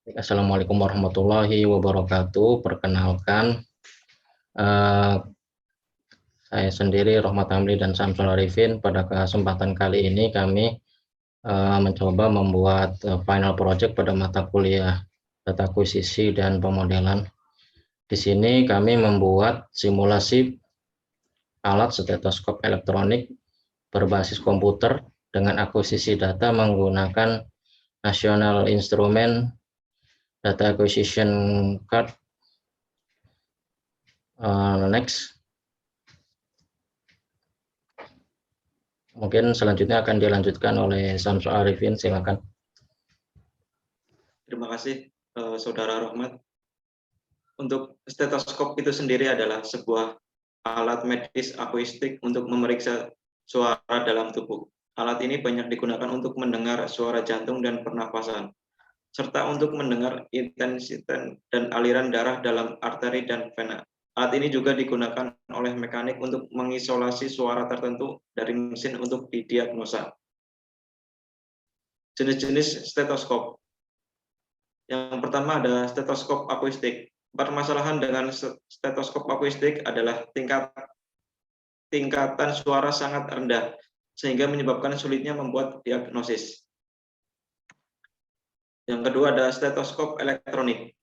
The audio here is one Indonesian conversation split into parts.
Assalamualaikum warahmatullahi wabarakatuh. Perkenalkan, eh, saya sendiri Rohmat Hamli dan Samsul Arifin. Pada kesempatan kali ini kami mencoba membuat final project pada mata kuliah data akuisisi dan pemodelan. Di sini kami membuat simulasi alat stetoskop elektronik berbasis komputer dengan akuisisi data menggunakan National Instrument Data Acquisition Card. Next. Mungkin selanjutnya akan dilanjutkan oleh Samsul Arifin, silakan. Terima kasih, Saudara Rohmat. Untuk stetoskop itu sendiri adalah sebuah alat medis akuistik untuk memeriksa suara dalam tubuh. Alat ini banyak digunakan untuk mendengar suara jantung dan pernapasan, serta untuk mendengar intensitas dan aliran darah dalam arteri dan vena. Alat ini juga digunakan oleh mekanik untuk mengisolasi suara tertentu dari mesin untuk didiagnosa. Jenis-jenis stetoskop. Yang pertama ada stetoskop akuistik. Permasalahan dengan stetoskop akuistik adalah tingkatan suara sangat rendah, sehingga menyebabkan sulitnya membuat diagnosis. Yang kedua ada stetoskop elektronik.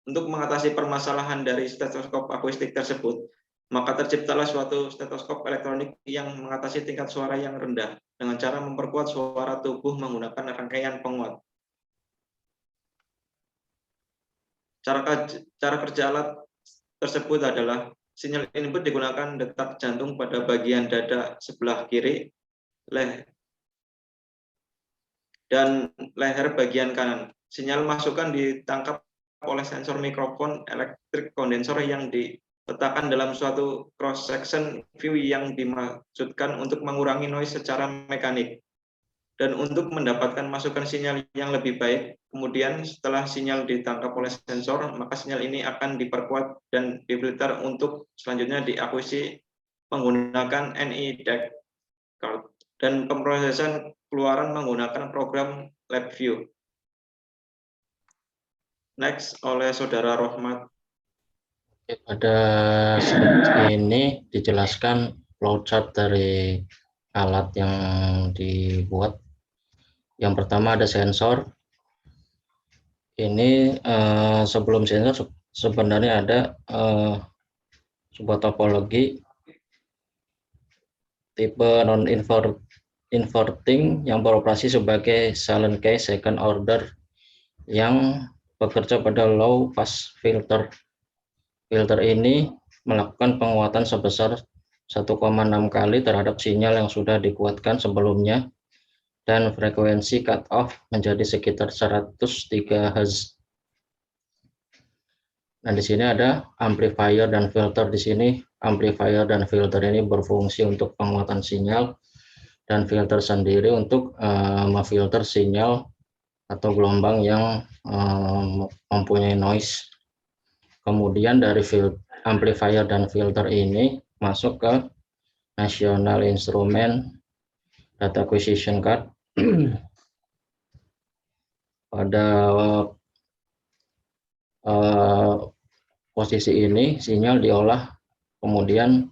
Untuk mengatasi permasalahan dari stetoskop akuistik tersebut, maka terciptalah suatu stetoskop elektronik yang mengatasi tingkat suara yang rendah dengan cara memperkuat suara tubuh menggunakan rangkaian penguat. Cara kerja alat tersebut adalah sinyal input digunakan detak jantung pada bagian dada sebelah kiri dan leher bagian kanan. Sinyal masukan ditangkap oleh sensor mikrofon elektrik kondensor yang diletakkan dalam suatu cross section view yang dimaksudkan untuk mengurangi noise secara mekanik. Dan untuk mendapatkan masukan sinyal yang lebih baik, kemudian setelah sinyal ditangkap oleh sensor, maka sinyal ini akan diperkuat dan difilter untuk selanjutnya diakuisisi menggunakan NI DAC card dan pemrosesan keluaran menggunakan program LabVIEW. Next oleh Saudara Rohmat. Pada slide ini dijelaskan flowchart dari alat yang dibuat. Yang pertama ada sensor. Ini sebelum sensor sebenarnya ada sebuah topologi tipe non-inverting yang beroperasi sebagai silent case second order yang bekerja pada low pass filter. Filter ini melakukan penguatan sebesar 1,6 kali terhadap sinyal yang sudah dikuatkan sebelumnya dan frekuensi cut off menjadi sekitar 103 Hz. Nah, di sini ada amplifier dan filter. Di sini amplifier dan filter ini berfungsi untuk penguatan sinyal dan filter sendiri untuk memfilter sinyal atau gelombang yang mempunyai noise. Kemudian dari amplifier dan filter ini masuk ke National Instrument Data Acquisition Card. Pada posisi ini sinyal diolah, kemudian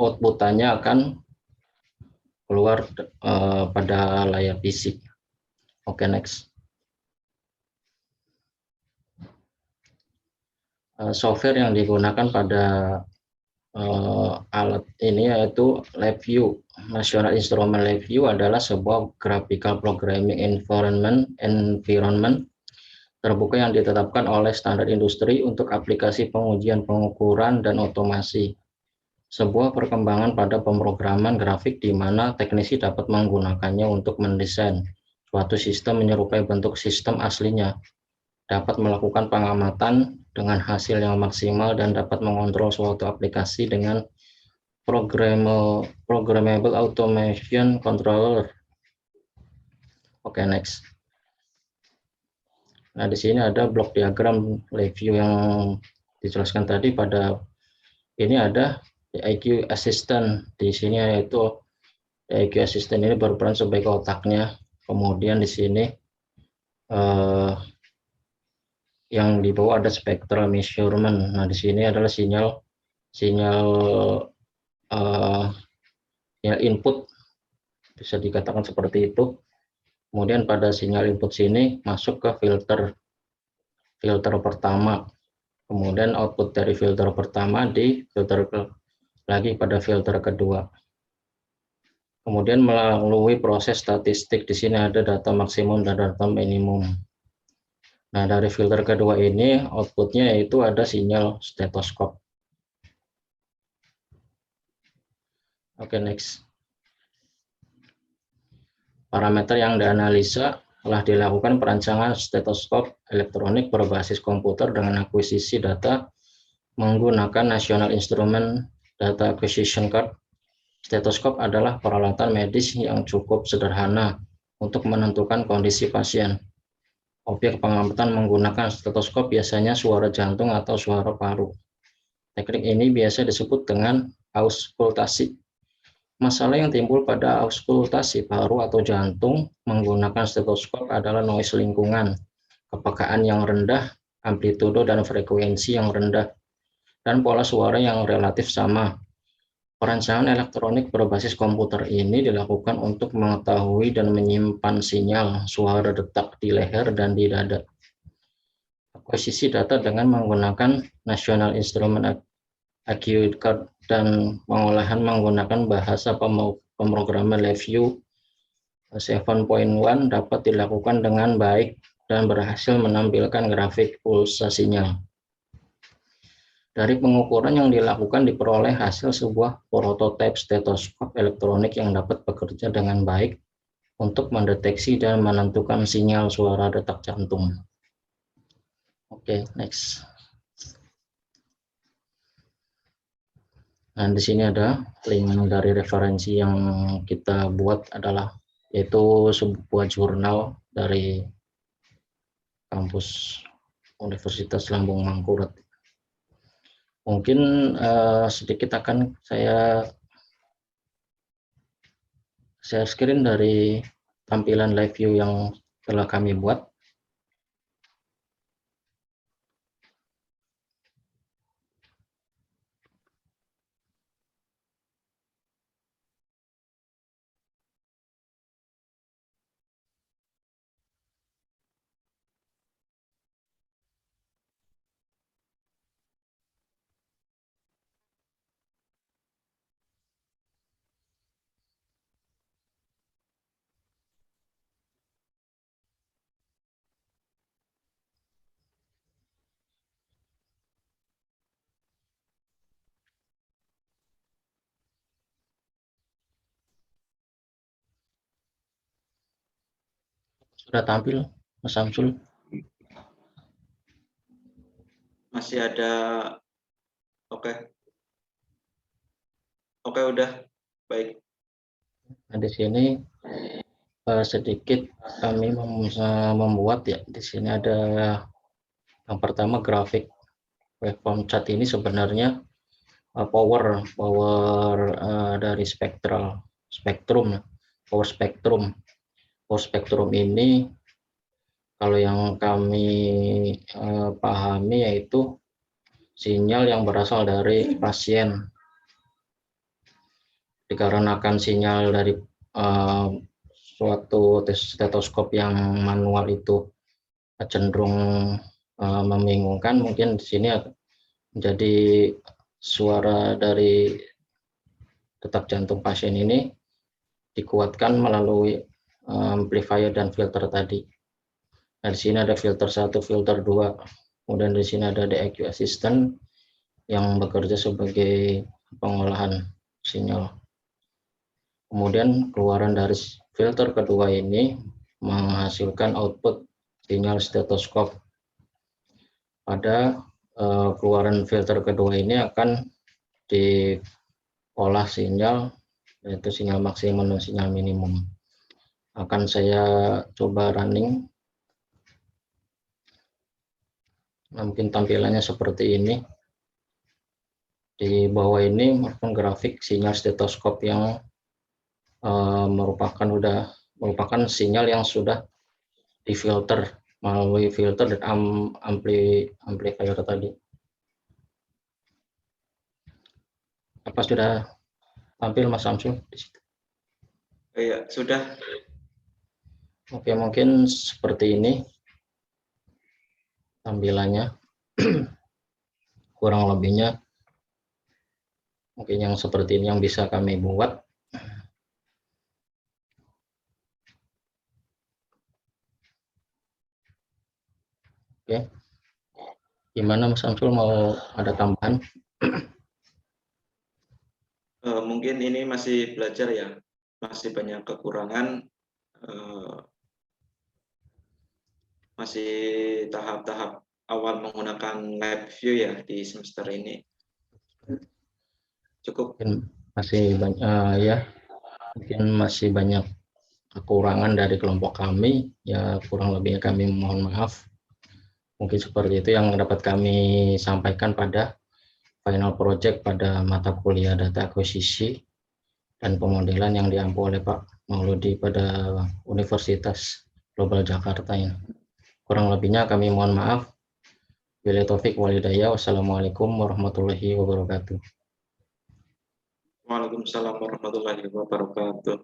output-nya akan keluar pada layar PC. Oke, next. Software yang digunakan pada alat ini yaitu LabVIEW. National Instrument LabVIEW adalah sebuah graphical programming environment terbuka yang ditetapkan oleh standar industri untuk aplikasi pengujian, pengukuran, dan otomasi. Sebuah perkembangan pada pemrograman grafik di mana teknisi dapat menggunakannya untuk mendesain suatu sistem menyerupai bentuk sistem aslinya, dapat melakukan pengamatan dengan hasil yang maksimal, dan dapat mengontrol suatu aplikasi dengan programmable automation controller. Oke, next. Nah, di sini ada blok diagram LabVIEW yang dijelaskan tadi. Pada ini ada IQ Assistant. Di sini yaitu IQ Assistant ini berperan sebagai otaknya. Kemudian di sini yang di bawah ada spectral measurement. Nah, di sini adalah sinyal input, bisa dikatakan seperti itu. Kemudian pada sinyal input sini masuk ke filter pertama. Kemudian output dari filter pertama di filter lagi pada filter kedua. Kemudian melalui proses statistik, di sini ada data maksimum dan data minimum. Nah, dari filter kedua ini outputnya yaitu ada sinyal stetoskop. Oke, next. Parameter yang dianalisa telah dilakukan perancangan stetoskop elektronik berbasis komputer dengan akuisisi data menggunakan National Instrument Data Acquisition Card. Stetoskop adalah peralatan medis yang cukup sederhana untuk menentukan kondisi pasien. Objek pengamatan menggunakan stetoskop biasanya suara jantung atau suara paru. Teknik ini biasa disebut dengan auskultasi. Masalah yang timbul pada auskultasi paru atau jantung menggunakan stetoskop adalah noise lingkungan, kepekaan yang rendah, amplitudo dan frekuensi yang rendah, dan pola suara yang relatif sama. Perancangan elektronik berbasis komputer ini dilakukan untuk mengetahui dan menyimpan sinyal suara detak di leher dan di dada. Akuisisi data dengan menggunakan National Instrument Acquisition Card dan pengolahan menggunakan bahasa pemrograman LabVIEW 7.1 dapat dilakukan dengan baik dan berhasil menampilkan grafik pulsa sinyal. Dari pengukuran yang dilakukan diperoleh hasil sebuah prototipe stetoskop elektronik yang dapat bekerja dengan baik untuk mendeteksi dan menentukan sinyal suara detak jantung. Oke, next. Nah, di sini ada link dari referensi yang kita buat adalah yaitu sebuah jurnal dari kampus Universitas Lambung Mangkurat. Mungkin sedikit akan saya share screen dari tampilan live view yang telah kami buat. Sudah tampil, Mas Samsul? Masih ada. Oke. Oke, udah. Baik. Nah, di sini sedikit kami membuat ya. Di sini ada yang pertama grafik waveform chart ini sebenarnya power dari power spektrum ini kalau yang kami pahami yaitu sinyal yang berasal dari pasien, dikarenakan sinyal dari suatu stetoskop yang manual itu cenderung membingungkan. Mungkin di sini menjadi suara dari detak jantung pasien ini dikuatkan melalui amplifier dan filter tadi. Nah, di sini ada filter 1, filter 2. Kemudian di sini ada DEQ Assistant yang bekerja sebagai pengolahan sinyal. Kemudian keluaran dari filter kedua ini menghasilkan output sinyal stetoskop. Pada keluaran filter kedua ini akan diolah sinyal, yaitu sinyal maksimum dan sinyal minimum. Akan saya coba running. Nah, mungkin tampilannya seperti ini. Di bawah ini merupakan grafik sinyal stetoskop yang merupakan sinyal yang sudah difilter melalui filter dan amplifier tadi. Apa sudah tampil Mas Samsul di situ? Ya, sudah. Oke, mungkin seperti ini tampilannya. Kurang lebihnya mungkin yang seperti ini yang bisa kami buat. Oke, gimana Mas Samsul, mau ada tambahan? Mungkin ini masih belajar ya, masih banyak kekurangan, masih tahap-tahap awal menggunakan LabVIEW ya di semester ini. Cukup. Mungkin masih banyak ya, mungkin masih banyak kekurangan dari kelompok kami, ya kurang lebihnya kami mohon maaf. Mungkin seperti itu yang dapat kami sampaikan pada final project pada mata kuliah data akuisisi dan pemodelan yang diampu oleh Pak Mauludi pada Universitas Global Jakarta ini. Kurang lebihnya kami mohon maaf. Bila taufik walhidayah. Wassalamualaikum warahmatullahi wabarakatuh. Waalaikumsalam warahmatullahi wabarakatuh.